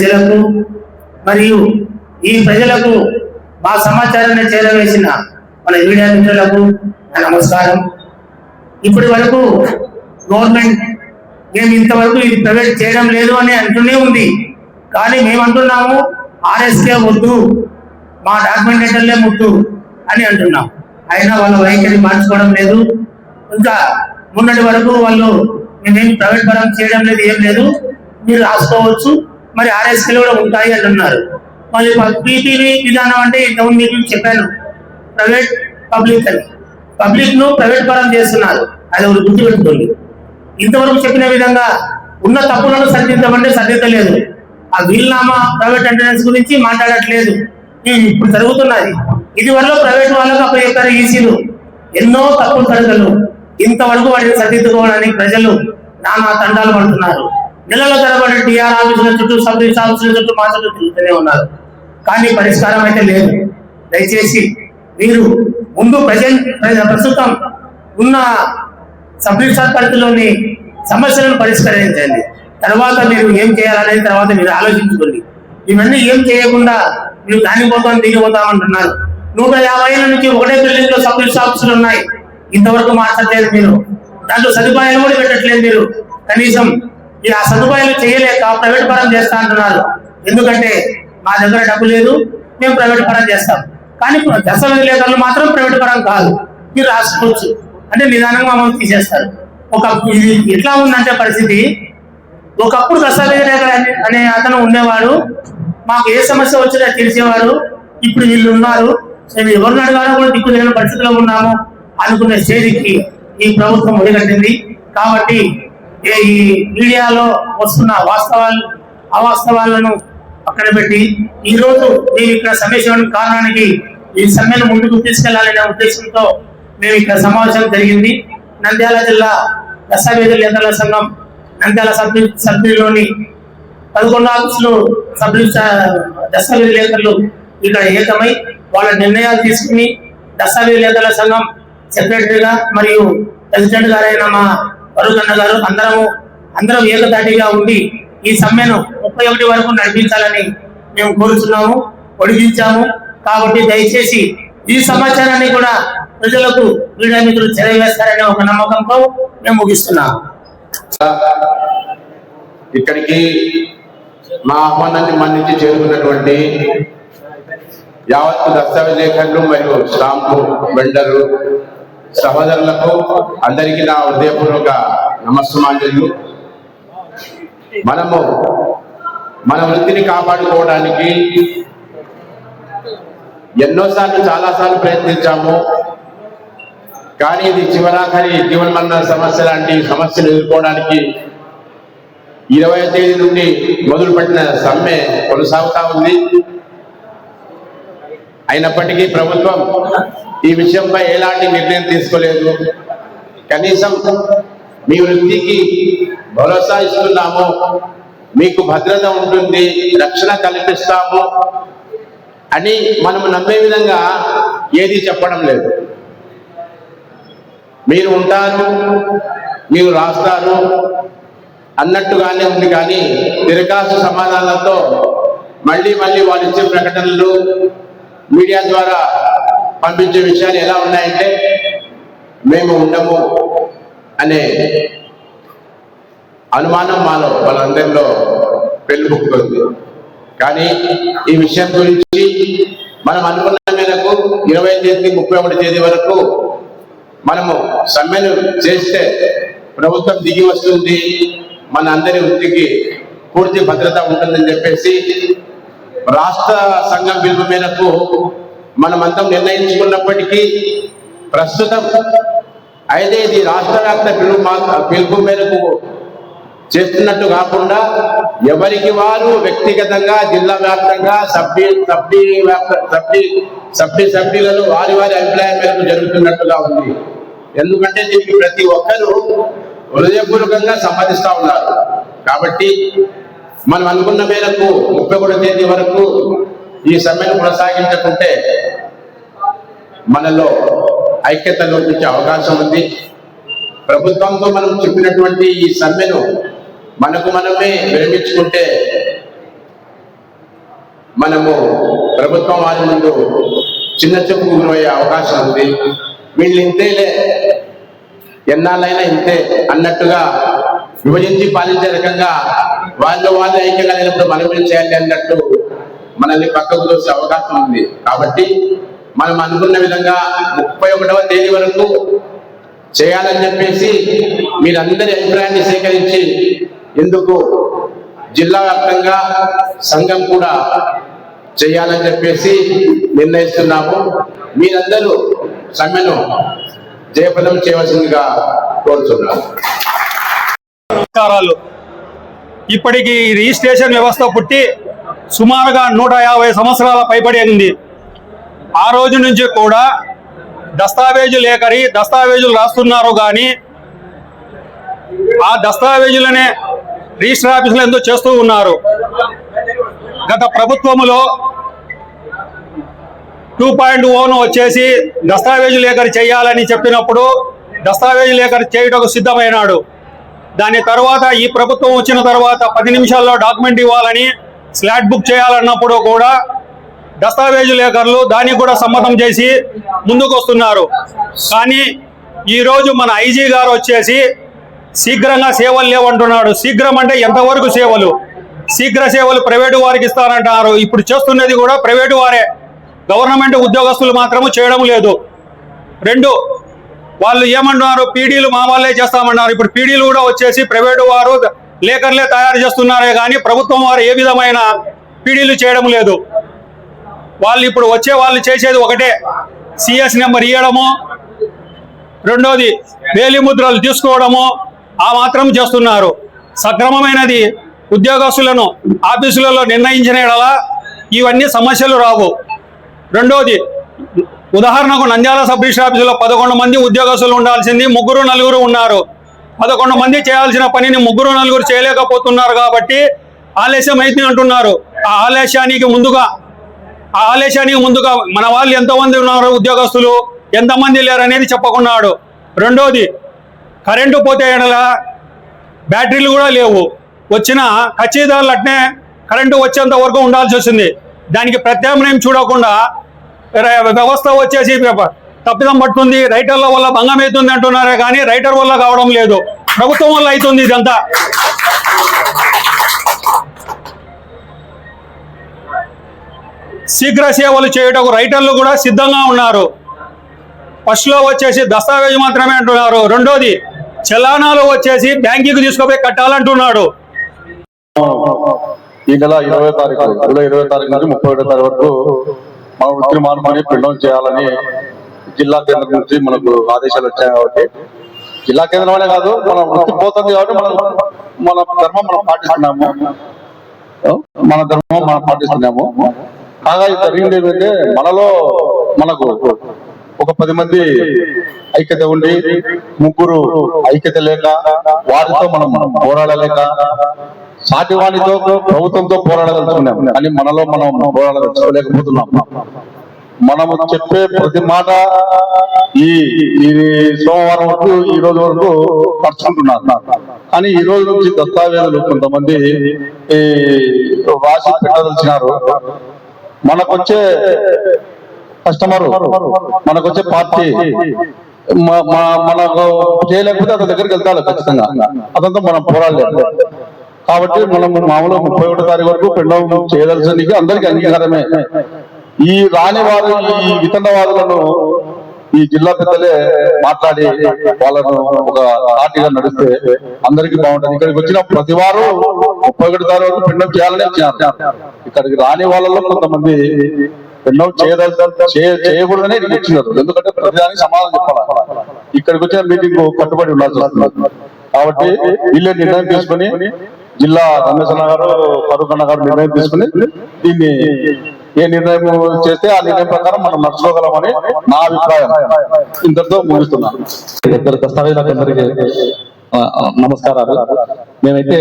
ప్రజలకు మరియు ఈ ప్రజలకు మా సమాచారాన్ని చేరవేసిన మన మీడియా మిత్రులకు నమస్కారం. ఇప్పటి వరకు గవర్నమెంట్ మేము ఇంతవరకు ఇది ప్రైవేట్ చేయడం లేదు అని అంటూనే ఉంది. కానీ మేము అంటున్నాము ఆర్ఎస్కే వద్దు, మా డాక్యుమెంటేటర్లే ముద్దు అని అంటున్నాం. అయినా వాళ్ళ వైఖరి మార్చుకోవడం లేదు. ఇంకా మొన్నటి వరకు వాళ్ళు మేమేమి ప్రైవేట్ పరం చేయడం లేదు, ఏం లేదు, మీరు రాసుకోవచ్చు, మరి ఆర్ఎస్కేలు కూడా ఉంటాయి అంటున్నారు. మళ్ళీ పీపీవి విధానం అంటే ఇంతకుముందు మీకు చెప్పాను, ప్రైవేట్ పబ్లిక్ అని. పబ్లిక్ ను ప్రైవేట్ పరం చేస్తున్నారు, అది ఒకటి గుర్తుపెట్టుకోండి. ఇంతవరకు చెప్పిన విధంగా ఉన్న తప్పులను సరిదిద్దమంటే సరిదిద్దలేదు. ఆ వీలునామా ప్రైవేట్ అటెండెన్స్ గురించి మాట్లాడట్లేదు. ఇప్పుడు జరుగుతున్నది. ఇది వరకు ప్రైవేట్ వాళ్ళకు అప్పచెప్పారు ఈసీలు, ఎన్నో తప్పులు తరగలు. ఇంతవరకు వాటిని సరిదిద్దుకోవడానికి ప్రజలు నానా తండాలు పడుతున్నారు. నెలల తరబడి టీఆర్ ఆఫీసుల చుట్టూ, సబ్ రిజిస్టర్ ఆఫీసుల చుట్టూ మా చుట్టూ తిరుగుతూనే ఉన్నారు. కానీ పరిష్కారం అయితే లేదు. దయచేసి మీరు ముందు ప్రస్తుతం ఉన్న సబ్ రిజిస్టర్ పరిధిలోని సమస్యలను పరిష్కరించండి. తర్వాత మీరు ఏం చేయాలనేది తర్వాత మీరు ఆలోచించుకోండి. ఇవన్నీ ఏం చేయకుండా మీరు దానికి పోతాం దీనికి పోతామంటున్నారు. 150 నుంచి ఒకటే బిల్డింగ్ లో సబ్ రిజిస్టర్ ఆఫీసులు ఉన్నాయి, ఇంతవరకు మార్చట్లేదు మీరు. దాంట్లో సదుపాయాలు కూడా పెట్టట్లేదు మీరు. కనీసం ఆ సదుపాయాలు చేయలేక ప్రైవేట్ పరం చేస్తా అంటున్నారు. ఎందుకంటే మా దగ్గర డబ్బు లేదు, మేము ప్రైవేట్ పరం చేస్తాం. కానీ దశ విలేకరులు మాత్రం ప్రైవేట్ పరం కాదు, మీరు రాసుకోవచ్చు అంటే నిదానంగా మమ్మల్ని తీసేస్తారు. ఇది ఎట్లా ఉందంటే పరిస్థితి, ఒకప్పుడు దశ విలేకరు అనే అతను ఉండేవాడు, మాకు ఏ సమస్య వచ్చినా తెలిసేవాడు. ఇప్పుడు వీళ్ళు ఉన్నారు, మేము ఎవరిని అడగాలో కూడా దిక్కు లేని పరిస్థితిలో ఉన్నాము అనుకునే స్టేజ్కి ఈ ప్రభుత్వం ఒడిగట్టింది. కాబట్టి ఈ మీడియాలో వస్తున్న వాస్తవాలు అవాస్తవాలను పక్కన పెట్టి ఈరోజు మేము ఇక్కడ సమావేశం కారణానికి ఈ సమ్మెను ముందుకు తీసుకెళ్లాలనే ఉద్దేశంతో మేము ఇక్కడ సమావేశం జరిగింది. నంద్యాల జిల్లా దస్తావేజుల సంఘం నంద్యాల సభ్యుల్లోని 11 ఆఫీసులు దస్తావేజులేతరులు ఇక్కడ ఏకమై వాళ్ళ నిర్ణయాలు తీసుకుని దస్తావేజులేతరుల సంఘం సెక్రటరీగా మరియు ప్రెసిడెంట్ గారైన మా వరుగన్న గారు అందరం ఏకతాటిగా ఉండి ఈ సమ్మెను 31 వరకు నడిపించాలని మేము కోరుతున్నాము, ఒడిగించాము. కాబట్టి దయచేసి ఈ సమాచారాన్ని కూడా ప్రజలకు మీడియా మిత్రులు చేరవేస్తారనే ఒక నమ్మకంతో మేము ముగిస్తున్నాము. ఇక్కడికి మా ఆహ్వానాన్ని మన్నించి చేరుకున్నటువంటి యావత్ దస్తావేజులేఖరులు మరియు స్టాంపు వెండర్లు సహోదరులకు అందరికీ నా హృదయపూర్వక నమస్సుమాంజలు. మనము మన వృత్తిని కాపాడుకోవడానికి ఎన్నోసార్లు చాలాసార్లు ప్రయత్నించాము. కానీ ఇది చివరాఖరి జీవన్మరణ సమస్య లాంటి సమస్యలు ఎదుర్కోవడానికి 20వ తేదీ నుండి మొదలుపెట్టిన సమ్మె కొనసాగుతా ఉంది. అయినప్పటికీ ప్రభుత్వం ఈ విషయంపై ఎలాంటి నిర్ణయం తీసుకోలేదు. కనీసం మీ వృత్తికి భరోసా ఇస్తున్నాము, మీకు భద్రత ఉంటుంది, రక్షణ కల్పిస్తాము అని మనము నమ్మే విధంగా ఏది చెప్పడం లేదు. మీరు ఉంటారు, మీరు రాస్తారు అన్నట్టుగానే ఉంది. కానీ తిరకాసు సమాధానాలతో మళ్ళీ వాళ్ళు ఇచ్చే ప్రకటనలు మీడియా ద్వారా పంపించే విషయాలు ఎలా ఉన్నాయంటే మేము ఉండము అనే అనుమానం మాలో వాళ్ళందరిలో పెళ్ళిబుక్కుతుంది. కానీ ఈ విషయం గురించి మనం అనుకున్న మేరకు 20వ తేదీ 31వ తేదీ వరకు మనము సమ్మెను చేస్తే ప్రభుత్వం దిగి వస్తుంది, మన అందరి వృత్తికి పూర్తి భద్రత ఉంటుందని చెప్పేసి రాష్ట్ర సంఘం పిలుపు మేరకు మనమంతా నిర్ణయించుకున్నప్పటికీ ప్రస్తుతం అయితే ఇది రాష్ట్ర వ్యాప్త పిలుపు మేరకు చేస్తున్నట్టు కాకుండా ఎవరికి వారు వ్యక్తిగతంగా జిల్లా వ్యాప్తంగా సభ్యులను వారి అభిప్రాయం మేరకు జరుగుతున్నట్టుగా ఉంది. ఎందుకంటే దీనికి ప్రతి ఒక్కరూ హృదయపూర్వకంగా సమ్మతిస్తూ ఉన్నారు. కాబట్టి మనం అనుకున్న మేరకు 31వ తేదీ వరకు ఈ సమ్మెను కొనసాగించకుంటే మనలో ఐక్యత లోపించే అవకాశం ఉంది. ప్రభుత్వంతో మనం చెప్పినటువంటి ఈ సమ్మెను మనకు మనమే విరమించుకుంటే మనము ప్రభుత్వం వారి ముందు చిన్న చెప్పుకు గురయ్యే అవకాశం ఉంది. వీళ్ళు ఇంతేలే, ఎన్నాళ్ళైనా ఇంతే అన్నట్టుగా విభజించి పాలించే రకంగా వాళ్ళు ఐక్యంగా లేనప్పుడు మనం ఏం చేయాలి అన్నట్టు మనల్ని పక్కకు తోసే అవకాశం ఉంది. కాబట్టి మనం అనుకున్న విధంగా 31వ తేదీ వరకు చేయాలని చెప్పేసి మీరందరి అభిప్రాయాన్ని సేకరించి ఇందుకు జిల్లా వ్యాప్తంగా సంఘం కూడా చేయాలని చెప్పేసి నిర్ణయిస్తున్నాము. మీరందరూ సమ్మెను జయప్రదం చేయవలసిందిగా కోరుతున్నాను. నమస్కారాలు. ఇప్పటికీ రిజిస్ట్రేషన్ వ్యవస్థ పుట్టి సుమారుగా 150 సంవత్సరాల పైబడింది. ఆ రోజు నుంచి కూడా దస్తావేజు లేఖరి దస్తావేజులు రాస్తున్నారు, కానీ ఆ దస్తావేజులనే రిజిస్టర్ ఆఫీసులు ఎందుకు చేస్తూ ఉన్నారు. గత ప్రభుత్వములో 2.0 వచ్చేసి దస్తావేజు లేఖరి చేయాలని చెప్పినప్పుడు దస్తావేజు లేఖరి చేయటకు సిద్ధమైనాడు. దాని తర్వాత ఈ ప్రభుత్వం వచ్చిన తర్వాత 10 నిమిషాల్లో డాక్యుమెంట్ ఇవ్వాలని స్లాట్ బుక్ చేయాలన్నప్పుడు కూడా దస్తావేజు లేఖరులు దానికి కూడా సమ్మతం చేసి ముందుకు వస్తున్నారు. కానీ ఈరోజు మన ఐజీ గారు వచ్చేసి శీఘ్రంగా సేవలు లేవంటున్నాడు. శీఘ్రం అంటే ఎంతవరకు సేవలు? శీఘ్ర సేవలు ప్రైవేటు వారికి ఇస్తారంటున్నారు. ఇప్పుడు చేస్తున్నది కూడా ప్రైవేటు వారే, గవర్నమెంట్ ఉద్యోగస్తులు మాత్రము చేయడం లేదు. 2, వాళ్ళు ఏమంటున్నారు, పీడీలు మా వాళ్ళే చేస్తామన్నారు. ఇప్పుడు పీడీలు కూడా వచ్చేసి ప్రైవేటు వారు లేఖర్లే తయారు చేస్తున్నారే కానీ ప్రభుత్వం వారు ఏ విధమైన పీడీలు చేయడం లేదు. వాళ్ళు ఇప్పుడు వచ్చే వాళ్ళు చేసేది ఒకటే, సిఎస్ నెంబర్ ఇవ్వడము, రెండోది వేలి ముద్రలు తీసుకోవడము, ఆ మాత్రం చేస్తున్నారు. సక్రమమైనది ఉద్యోగస్తులను ఆఫీసులలో నిర్ణయించిన యెడల ఇవన్నీ సమస్యలు రావు. రెండోది, ఉదాహరణకు నంద్యాల సబ్ రిజిస్టర్ ఆఫీసులో 11 మంది ఉద్యోగస్తులు ఉండాల్సింది 3-4 ఉన్నారు. 11 మంది చేయాల్సిన పనిని 3-4 చేయలేకపోతున్నారు కాబట్టి ఆలస్యం అయితే అంటున్నారు. ఆ ఆలస్యానికి ముందుగా మన వాళ్ళు ఎంతమంది ఉన్నారు ఉద్యోగస్తులు, ఎంతమంది లేరు అనేది చెప్పకున్నాడు. రెండోది, కరెంటు పోతే ఎడల బ్యాటరీలు కూడా లేవు. వచ్చిన కచ్చిదారులు అట్నే కరెంటు వచ్చేంత వరకు ఉండాల్సి వస్తుంది. దానికి ప్రత్యామ్నాయం చూడకుండా వ్యవస్థ వచ్చేసి తప్పిదం పడుతుంది, రైటర్ల వల్ల భంగం అవుతుంది అంటున్నారే కానీ రైటర్ వల్ల కావడం లేదు, ప్రభుత్వం వల్ల అవుతుంది ఇదంతా. శీఘ్ర సేవలు చేయటకు రైటర్లు కూడా సిద్ధంగా ఉన్నారు. ఫస్ట్లో వచ్చేసి దస్తావేజు మాత్రమే అంటున్నారు. రెండోది, చలానాలు వచ్చేసి బ్యాంకుకి తీసుకుపోయి కట్టాలంటున్నాడు. ఈ నెల 20వ తారీఖు జూలై 20వ తారీఖు నుంచి 31వ తారీఖు వరకు మన వృత్తి మార్పుని పిండం చేయాలని జిల్లా కేంద్రం నుంచి మనకు ఆదేశాలు వచ్చాయి. కాబట్టి జిల్లా కేంద్రంలోనే కాదు, మన వృత్తి పోతుంది కాబట్టి మన ధర్మం మనం పాటిస్తున్నాము. కాగా ఇది జరిగింది ఏంటంటే, మనకు ఒక 10 మంది ఐక్యత ఉండి 3 ఐక్యత లేక, వారితో మనం పోరాడలేక, సాటి వాణితో ప్రభుత్వంతో పోరాడదలుచుకున్నాం. కానీ మనలో మనం పోరాడలేకపోతున్నాం. మనము చెప్పే ప్రతి మాట ఈ సోమవారం వరకు, ఈ రోజు వరకు పరుచుకుంటున్నారు. కానీ ఈ రోజు నుంచి దస్తావేజులు కొంతమంది రాసి పెట్టదలిచినారు. మనకొచ్చే కస్టమరు, మనకొచ్చే పార్టీ మనకు చేయలేకపోతే అతని దగ్గరికి వెళ్తారు ఖచ్చితంగా. అతనితో మనం పోరాడలేదు. కాబట్టి మనం మామూలుగా 31వ తారీఖు వరకు పిండం చేయదలసింది అందరికీ అంగీకారమే. ఈ రాని వారు, ఈ వితండవాదులను ఈ జిల్లా పెద్దలే మాట్లాడి వాళ్ళను ఒక పార్టీగా నడిస్తే అందరికీ బాగుంటుంది. ఇక్కడికి వచ్చిన ప్రతి వారు 31వ తారీఖు వరకు పిండం చేయాలని ఇచ్చినారు. ఇక్కడికి రాని వాళ్ళలో కొంతమంది పిండం చేయకూడదని ఇచ్చినారు. ఎందుకంటే ప్రతిదానికి సమాధానం చెప్పాలి. ఇక్కడికి వచ్చిన మీటింగ్ కట్టుబడి ఉండాల్సి వస్తుంది. కాబట్టి వీళ్ళే నిర్ణయం తీసుకుని, జిల్లా రమేష్ అన్న గారు, ఫరూక్ అన్న గారు నిర్ణయం తీసుకుని దీన్ని ఏ నిర్ణయం చేస్తే ఆ నిర్ణయం ప్రకారం మనం నడుచుకోగలమని నా అభిప్రాయం. ఇంతటితో ముగిస్తున్నాను. దస్తావేజులందరికీ నమస్కారాలు. మేమైతే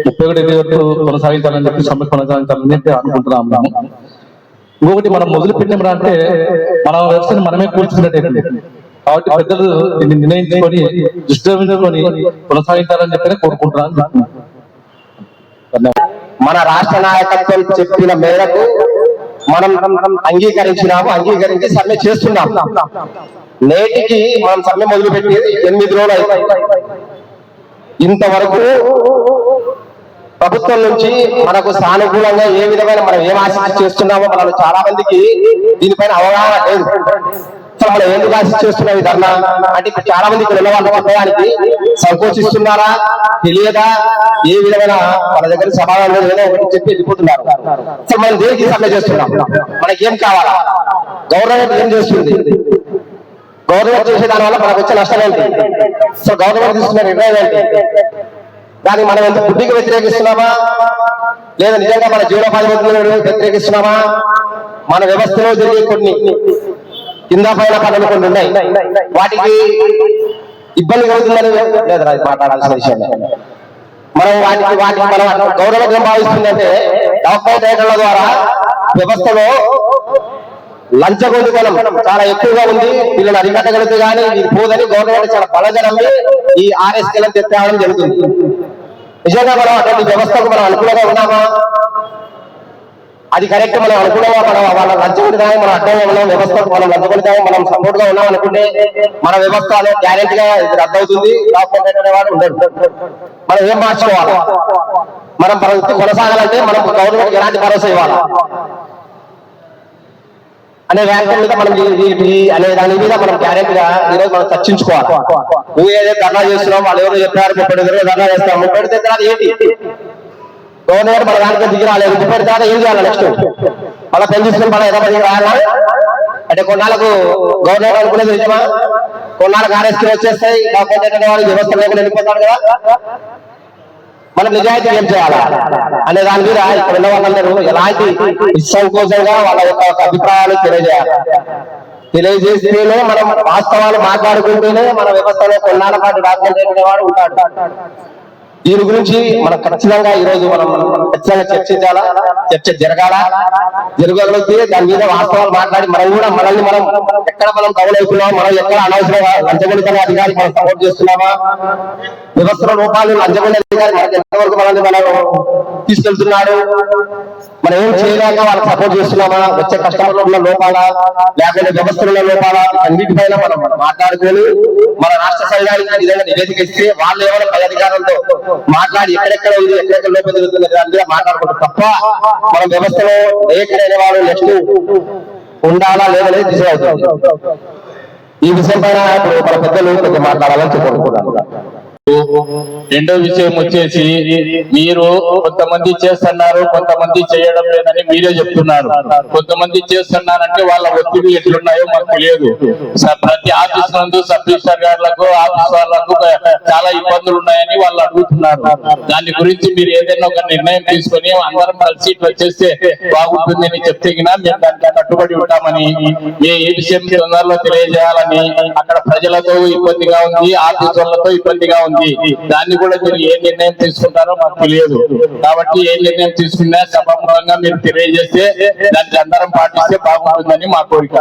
31వ తేదీ వరకు కొనసాగించాలని చెప్పి సమ్మె కొనసాగించాలని అనుకుంటున్నాము. ఇంకొకటి, మనం మొదలు పెట్టినప్పుడు అంటే మన వ్యవస్థను మనమే కూర్చున్నట్టు. కాబట్టి పెద్దలు దీన్ని నిర్ణయించుకొని దృష్టిని కొనసాగించాలని చెప్పి కోరుకుంటున్నాను. మన రాష్ట్ర నాయకత్వం చెప్పిన మేరకు మనం అంగీకరించి సమ్మె చేస్తున్నాం. నేటికి మనం సమ్మె మొదలుపెట్టి 8 రోజులు అవుతాయి. ఇంతవరకు ప్రభుత్వం నుంచి మనకు సానుకూలంగా ఏ విధమైన మనం ఏం ఆశించి చేస్తున్నామో మనలో చాలా మందికి దీనిపైన అవగాహన లేదు. అసలు మనం ఎందుకు ఆశించి చేస్తున్నాం ఈ ధర్నా అంటే ఇప్పుడు చాలా మంది ఇక్కడ ఉన్న వాళ్ళు చెప్పడానికి సంకోచిస్తున్నారా, తెలియదా, ఏ విధమైన మన దగ్గర సమాధానం ఏదో ఒకటి చెప్పి వెళ్ళిపోతున్నారు. అసలు మనం దేనికి సమ్మె చేస్తున్నాం, మనకేం కావాలా, గవర్నమెంట్ ఏం చేస్తుంది, గవర్నమెంట్ చేసే దాని వల్ల మనకు వచ్చే నష్టం ఏంటి, సో గవర్నమెంట్ తీసుకున్న నిర్ణయం ఏంటి, దాన్ని మనం ఎంత బుద్ధికి వ్యతిరేకిస్తున్నామా లేదా నిజంగా మన జీవనోపాధి వ్యతిరేకిస్తున్నామా, మన వ్యవస్థలో జరిగే కొన్ని కింద పైన పనులు కొన్ని ఉన్నాయి, వాటికి ఇబ్బంది కలుగుతుందని లేదా మాట్లాడాల్సిన విషయం. మనం వాటికి మనం గౌరవం ఏం భావిస్తుందంటే డాక్యుమెంట్ రైటర్ల ద్వారా వ్యవస్థలో లంచగొండితనం చాలా ఎక్కువగా ఉంది, వీళ్ళని అరికట్టగలిగితే కానీ ఇది పోదని గవర్నమెంట్ చాలా బలజనమే ఈ ఆర్ఎస్కేలను తెచ్చేయడం జరుగుతుంది. నిజంగా మనం అటువంటి వ్యవస్థకు మనం అనుకూలంగా ఉన్నామా, అది కరెక్ట్ మనం అనుకూలంగా మనం వాళ్ళ లంచగొండితాము మనం అడ్డంగా ఉన్నాం, వ్యవస్థకు మనం లంచగొండితాము మనం సపోర్ట్ గా ఉన్నాం అనుకుంటే మన వ్యవస్థ అనే గ్యారెంటీగా ఇది రద్దవుతుంది. డాక్యుమెంట్ అనేవాడు ఉండడు. మనం ఏం మార్చుకోవాలి, మనం కొనసాగాలంటే మనం గవర్నమెంట్ ఎలాంటి భరోసా ఇవ్వాలి అనే వ్యాఖ్యల మీద మనం అనే దాని మీద మనం గ్యారెంటీగా ఈరోజు మనం చర్చించుకోవాలి. నువ్వు ఏదైతే ధర్నా చేస్తున్నావు, వాళ్ళు ఎవరో చెప్పారు 30 ధర్నా చేస్తాం, 30 తర్వాత ఏంటి, గవర్నమెంట్ మన దానికి దిగి రాలేదు, 30 తర్వాత ఏం చేయాలి, నెక్స్ట్ మళ్ళీ పెళ్లి తీసుకుని మన ఎదపడికి రాయాలా అంటే కొన్నాళ్ళకు గవర్నమెంట్ అనుకునేది నిజమా, కొన్నాళ్ళకు ఆర్ఎస్కే వచ్చేస్తాయి, కాకపోతే వాళ్ళు వ్యవస్థ లేకుండా వెళ్ళిపోతాడు కదా, మనం నిజాయితీ ఏం చేయాలా అనే దాని మీద ఇక్కడ ఉన్న వాళ్ళందరూ ఎలాంటి నిస్సంకోచంగా వాళ్ళ యొక్క అభిప్రాయాలు తెలియజేస్తేనే మనం వాస్తవాలు మాట్లాడుకుంటేనే మన వ్యవస్థలో కొన్నాళ్ళ పాటు డాక్యుమెంట్ వాడు ఉంటాడు. దీని గురించి మనం ఖచ్చితంగా ఈ రోజు మనం ఖచ్చితంగా చర్చించాలా, చర్చ జరగగలిగితే దాని మీద వాస్తవాలు మాట్లాడి మనం కూడా మనల్ని మనం ఎక్కడ మనం కౌలవుతున్నాం, మనం ఎక్కడ అనవసరంగా లంచగొండితన అధికారికి మనం సపోర్ట్ చేస్తున్నామా, వ్యవస్థల రూపాలు లంచగొండి అధికారి మనకి ఎంతవరకు మనల్ని మనం తీసుకెళ్తున్నాడు, మనం ఏం చేయలేక వాళ్ళకి సపోర్ట్ చేస్తున్నామా, వచ్చే కస్టమర్లో ఉన్న లోపాలా లేకపోతే వ్యవస్థలో లోపాలా, అన్నిటిపైన మనం మాట్లాడుకొని మన రాష్ట్ర సైన్యానికి నిజంగా నివేదిక ఇస్తే వాళ్ళు ఏమైనా పై అధికారులతో మాట్లాడి ఎక్కడెక్కడ ఉంది ఎక్కడెక్కడ లోపం జరుగుతుంది దాని మీద మాట్లాడుకుంటాం తప్ప మన వ్యవస్థలో ఎక్కడైన వాళ్ళు నెక్స్ట్ ఉండాలా లేదనేది డిసైడ్ అవుతుంది. ఈ విషయం పైన ఇప్పుడు మన పెద్దలు కొంచెం మాట్లాడాలని చెప్పుకుంటున్నాను. రెండో విషయం వచ్చేసి మీరు కొంతమంది చేస్తున్నారు, కొంతమంది చేయడం లేదని మీరే చెప్తున్నారు. కొంతమంది చేస్తున్నారంటే వాళ్ళ ఒత్తిడి ఎట్లున్నాయో మాకు తెలియదు. ప్రతి ఆఫీస్ నందు సబ్ రిజిస్టర్ గారులకు ఆఫీస్ వాళ్ళకు చాలా ఇబ్బందులు ఉన్నాయని వాళ్ళు అడుగుతున్నారు. దాని గురించి మీరు ఏదైనా ఒక నిర్ణయం తీసుకొని అందరం కలిసి వచ్చేస్తే బాగుంటుందని చెప్తే మేము దానికి కట్టుబడి ఉంటామని, ఏ విషయం తొందరలో తెలియజేయాలని అక్కడ ప్రజలతో ఇబ్బందిగా ఉంది, ఆఫీస్ వాళ్ళతో ఇబ్బందిగా ఉంది. దాన్ని కూడా మీరు ఏ నిర్ణయం తీసుకుంటారో మాకు తెలియదు. కాబట్టి ఏ నిర్ణయం తీసుకున్నా సభాముఖంగా మీరు తెలియజేస్తే దాన్ని అందరం పాటిస్తే బాగుంటుందని మా కోరిక.